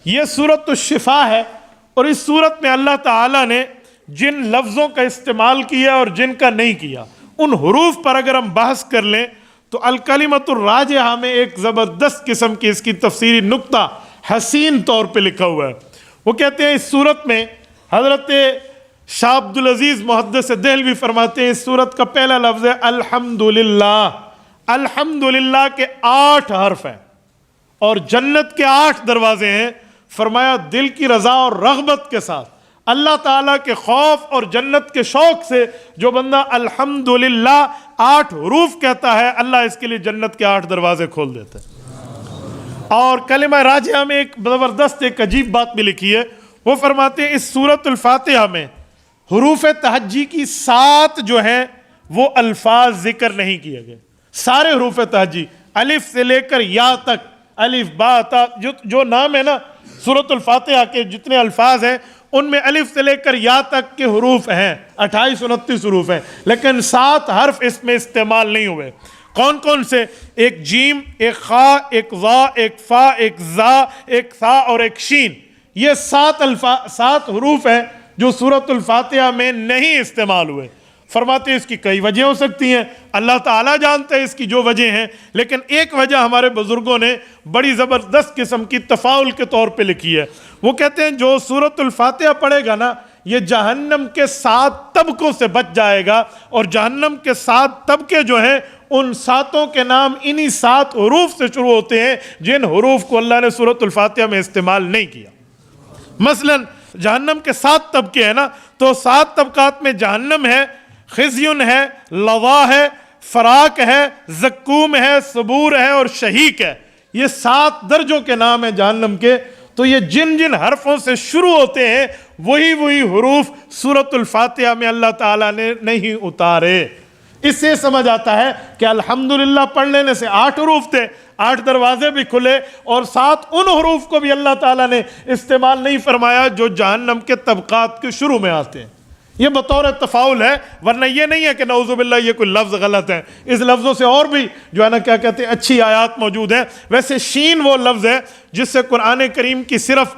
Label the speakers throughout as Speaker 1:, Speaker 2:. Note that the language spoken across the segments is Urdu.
Speaker 1: یہ سورۃ الشفا ہے، اور اس سورت میں اللہ تعالیٰ نے جن لفظوں کا استعمال کیا اور جن کا نہیں کیا، ان حروف پر اگر ہم بحث کر لیں تو الکلمۃ الراجحہ میں ایک زبردست قسم کی اس کی تفسیری نقطہ حسین طور پہ لکھا ہوا ہے۔ وہ کہتے ہیں اس سورت میں حضرت شاہ عبد العزیز محدث دہلوی فرماتے ہیں اس سورت کا پہلا لفظ ہے الحمدللہ۔ الحمدللہ کے 8 حرف ہیں اور جنت کے 8 دروازے ہیں۔ فرمایا دل کی رضا اور رغبت کے ساتھ اللہ تعالیٰ کے خوف اور جنت کے شوق سے جو بندہ الحمدللہ 8 حروف کہتا ہے، اللہ اس کے لیے جنت کے 8 دروازے کھول دیتے ہیں۔ اور کلمہ راجحہ میں ایک زبردست ایک عجیب بات بھی لکھی ہے۔ وہ فرماتے ہیں اس سورۃ الفاتحہ میں حروف تہجی کی 7 جو ہیں وہ الفاظ ذکر نہیں کیے گئے۔ سارے حروف تہجی الف سے لے کر یا تک، الف با تا، جو نام ہے نا سورۃ الفاتحہ کے جتنے الفاظ ہیں ان میں الف سے لے کر یا تک کے حروف ہیں، 28-29 حروف ہیں، لیکن 7 حرف اس میں استعمال نہیں ہوئے۔ کون کون سے؟ ایک جیم، ایک خا، ایک ظا، ایک فا، ایک زا، ایک ثا اور ایک شین۔ یہ 7 حروف ہیں جو سورۃ الفاتحہ میں نہیں استعمال ہوئے۔ فرماتے ہیں اس کی کئی وجہ ہو سکتی ہیں، اللہ تعالیٰ جانتے ہیں اس کی جو وجہ ہیں، لیکن ایک وجہ ہمارے بزرگوں نے بڑی زبردست قسم کی تفاعل کے طور پہ لکھی ہے۔ وہ کہتے ہیں جو سورۃ الفاتحہ پڑھے گا نا یہ جہنم کے 7 طبقوں سے بچ جائے گا، اور جہنم کے 7 طبقے جو ہیں ان 7 کے نام انہی 7 حروف سے شروع ہوتے ہیں جن حروف کو اللہ نے سورۃ الفاتحہ میں استعمال نہیں کیا۔ مثلا جہنم کے 7 طبقے ہیں نا، تو 7 طبقات میں جہنم ہے، خزیون ہے، لظا ہے، فراق ہے، زکوم ہے، صبور ہے اور شہیق ہے۔ یہ 7 درجوں کے نام ہیں جہنم کے۔ تو یہ جن جن حرفوں سے شروع ہوتے ہیں وہی حروف سورۃ الفاتحہ میں اللہ تعالیٰ نے نہیں اتارے۔ اس سے سمجھ آتا ہے کہ الحمدللہ پڑھ لینے سے 8 حروف تھے، 8 دروازے بھی کھلے، اور 7 ان حروف کو بھی اللہ تعالیٰ نے استعمال نہیں فرمایا جو جہنم کے طبقات کے شروع میں آتے ہیں۔ یہ بطور تفاعل ہے، ورنہ یہ نہیں ہے کہ نعوذ باللہ یہ کوئی لفظ غلط ہے۔ اس لفظوں سے اور بھی جو ہے نا کیا کہتے ہیں اچھی آیات موجود ہیں۔ ویسے شین وہ لفظ ہے جس سے قرآن کریم کی صرف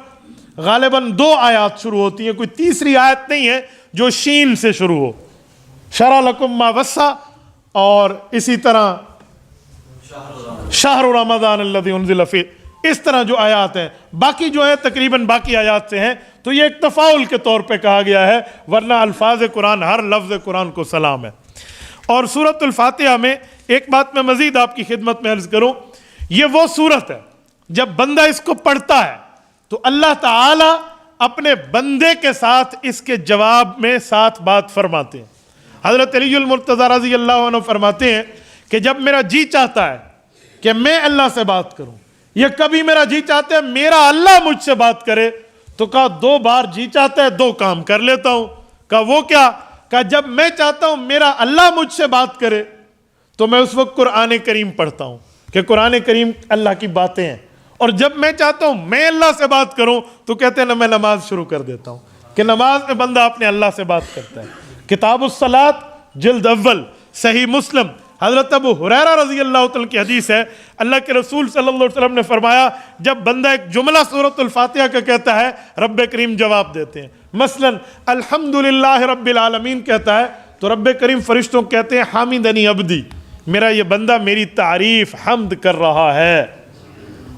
Speaker 1: غالباً 2 آیات شروع ہوتی ہیں، کوئی تیسری آیت نہیں ہے جو شین سے شروع ہو۔ شرع لکم ما وسع، اور اسی طرح شہر رمضان الذی انزل فیہ، اس طرح جو آیات ہیں باقی جو ہیں تقریباً باقی آیات سے ہیں۔ تو یہ ایک تفاعل کے طور پہ کہا گیا ہے، ورنہ الفاظ قرآن ہر لفظ قرآن کو سلام ہے۔ اور سورۃ الفاتحہ میں ایک بات میں مزید آپ کی خدمت میں عرض کروں، یہ وہ سورت ہے جب بندہ اس کو پڑھتا ہے تو اللہ تعالیٰ اپنے بندے کے ساتھ اس کے جواب میں ساتھ بات فرماتے ہیں۔ حضرت علی المرتضیٰ رضی اللہ عنہ فرماتے ہیں کہ جب میرا جی چاہتا ہے کہ میں اللہ سے بات کروں، یا کبھی میرا جی چاہتا ہے میرا اللہ مجھ سے بات کرے، تو کہا 2 بار جی چاہتا ہے 2 کام کر لیتا ہوں۔ کہا وہ کیا؟ کہا جب میں چاہتا ہوں میرا اللہ مجھ سے بات کرے تو میں اس وقت قرآن کریم پڑھتا ہوں کہ قرآن کریم اللہ کی باتیں ہیں، اور جب میں چاہتا ہوں میں اللہ سے بات کروں تو کہتے ہیں نا میں نماز شروع کر دیتا ہوں، کہ نماز میں بندہ اپنے اللہ سے بات کرتا ہے۔ کتاب الصلاۃ جلد اول صحیح مسلم حضرت ابو ہریرہ رضی اللہ تعالیٰ کی حدیث ہے، اللہ کے رسول صلی اللہ علیہ وسلم نے فرمایا جب بندہ ایک جملہ سورۃ الفاتحہ کا کہتا ہے رب کریم جواب دیتے ہیں۔ مثلا الحمدللہ رب العالمین کہتا ہے تو رب کریم فرشتوں کہتے ہیں حامدنی عبدی، میرا یہ بندہ میری تعریف حمد کر رہا ہے۔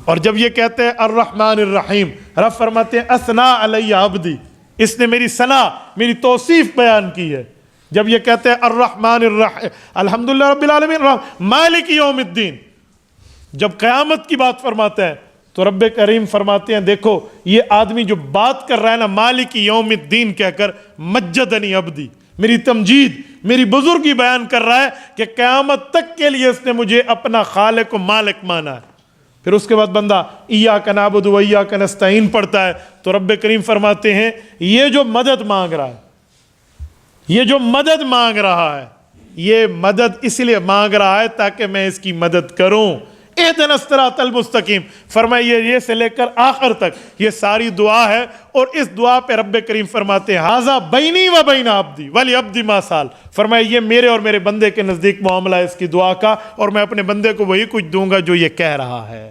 Speaker 1: اور جب یہ کہتے ہیں الرحمن الرحیم، رب فرماتے ہیں اثنا علی عبدی، اس نے میری ثنا میری توصیف بیان کی ہے۔ جب یہ کہتے ہیں الرحمن الرحیم الحمدللہ رب العالمین مالک یوم الدین، جب قیامت کی بات فرماتا ہے تو رب کریم فرماتے ہیں دیکھو یہ آدمی جو بات کر رہا ہے نا مالک یوم الدین کہہ کر مجدنی عبدی، میری تمجید میری بزرگی بیان کر رہا ہے کہ قیامت تک کے لیے اس نے مجھے اپنا خالق و مالک مانا ہے۔ پھر اس کے بعد بندہ ایاک نعبد و ایاک نستعین پڑھتا ہے تو رب کریم فرماتے ہیں یہ جو مدد مانگ رہا ہے، یہ جو مدد مانگ رہا ہے، یہ مدد اس لیے مانگ رہا ہے تاکہ میں اس کی مدد کروں۔ اہدنا الصراط المستقیم، فرمائیے یہ سے لے کر آخر تک یہ ساری دعا ہے، اور اس دعا پہ رب کریم فرماتے ہیں ھذا بینی و بین عبدی ولعبدی ما سال، فرمائے یہ میرے اور میرے بندے کے نزدیک معاملہ ہے اس کی دعا کا، اور میں اپنے بندے کو وہی کچھ دوں گا جو یہ کہہ رہا ہے۔